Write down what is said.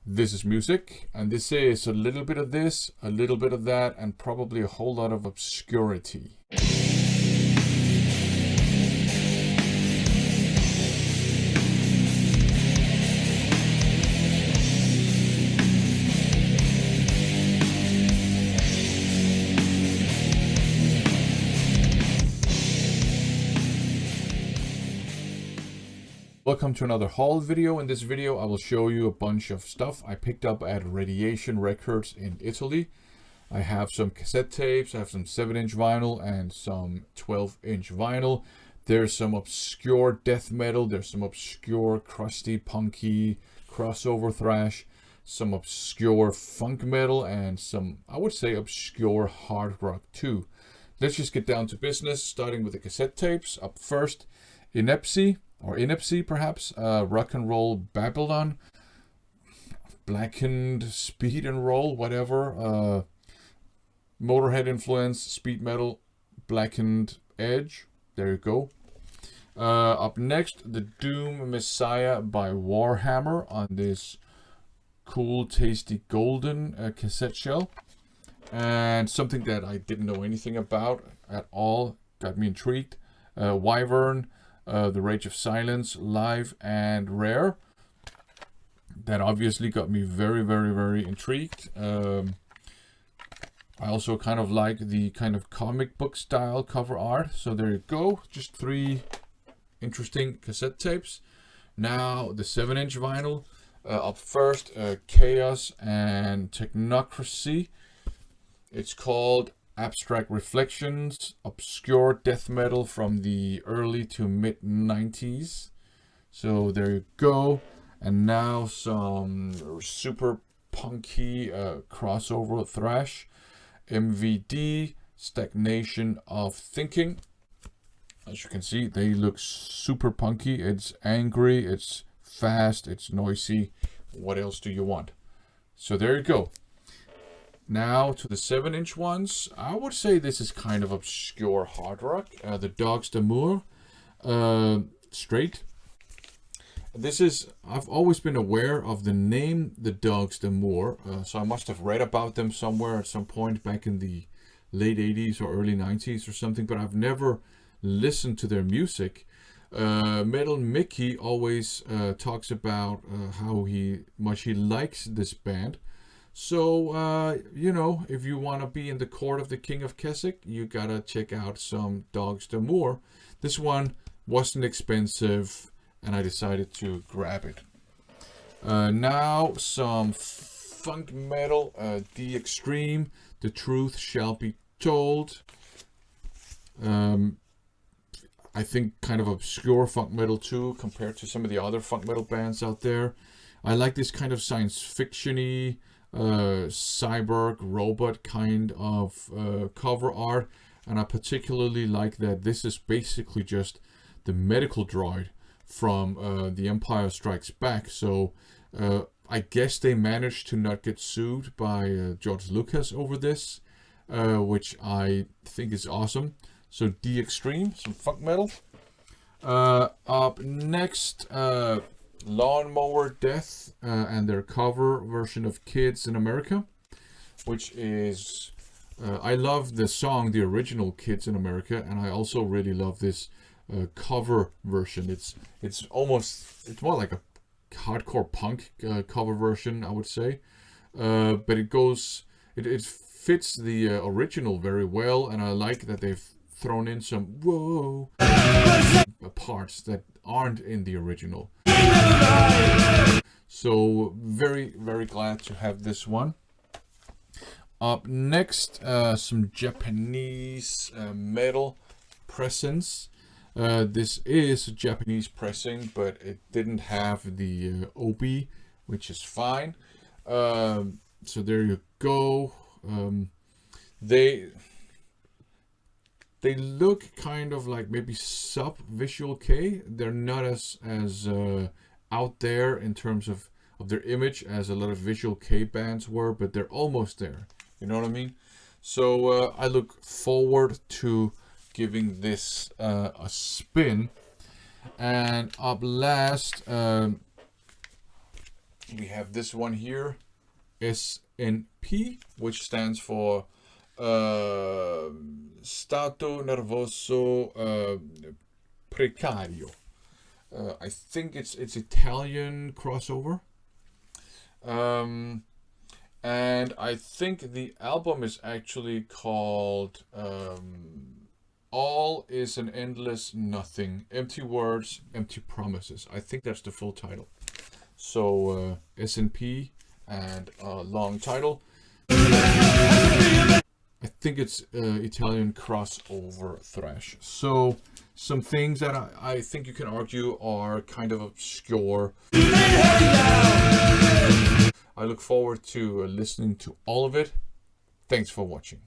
This is music, and this is a little bit of this, a little bit of that, and probably a whole lot of obscurity. Welcome to another haul video. In this video I will show you a bunch of stuff I picked up at Radiation Records in Italy. I have some cassette tapes, I have some 7-inch vinyl and some 12-inch vinyl. There's some obscure death metal, there's some obscure crusty punky crossover thrash, some obscure funk metal, and some, I would say, obscure hard rock too. Let's just get down to business, starting with the cassette tapes. Up first, Inepsy perhaps, Rock and Roll Babylon, Blackened Speed and Roll, whatever, Motorhead influence, speed metal, Blackened Edge, there you go. Up next, the Doom Messiah by Warhammer on this cool, tasty golden cassette shell. And something that I didn't know anything about at all, got me intrigued, Wyvern, The Rage of Silence, live and rare. That obviously got me very, very, very intrigued. I also kind of like the kind of comic book style cover art. So there you go, just 3 interesting cassette tapes. Now the 7-inch vinyl. Up first, Chaos and Technocracy. It's called Abstract Reflections, obscure death metal from the early to mid 90s. So there you go. And now some super punky crossover thrash, MVD, Stagnation of Thinking. As you can see, they look super punky. It's angry, it's fast, it's noisy. What else do you want? So there you go. Now to the 7-inch ones. I would say this is kind of obscure hard rock. The Dogs d'Amour, straight. This is, I've always been aware of the name The Dogs d'Amour, so I must have read about them somewhere at some point back in the late 80s or early 90s or something, but I've never listened to their music. Metal Mickey always talks about how much he likes this band. So, you know, if you want to be in the court of the King of Keswick, you gotta check out some Dogs d'Amour. This one wasn't expensive, and I decided to grab it. Now, some funk metal, The Extreme, The Truth Shall Be Told. I think kind of obscure funk metal too, compared to some of the other funk metal bands out there. I like this kind of science fiction-y, cyborg robot kind of cover art, and I particularly like that this is basically just the medical droid from The Empire Strikes Back. So I guess they managed to not get sued by George Lucas over this, which I think is awesome. So The Extreme, some funk metal. Up next, Lawnmower Deth and their cover version of Kids in America, which is, I love the song, the original Kids in America, and I also really love this cover version. It's more like a hardcore punk cover version, I would say, but it fits the original very well, and I like that they've thrown in some whoa parts that aren't in the original. So very, very glad to have this one. Up next, some Japanese metal presents. This is a Japanese pressing, but it didn't have the obi, which is fine. So there you go. They look kind of like maybe sub Visual K. They're not as out there in terms of their image as a lot of Visual K bands were, but they're almost there. You know what I mean? So I look forward to giving this a spin. And up last, We have this one here, SNP, which stands for Stato Nervoso Precario. I think it's Italian crossover. And I think the album is actually called All is an Endless Nothing. Empty Words, Empty Promises. I think that's the full title. So SNP and a long title. I think it's Italian crossover thrash. So some things that I think you can argue are kind of obscure. I look forward to listening to all of it. Thanks for watching.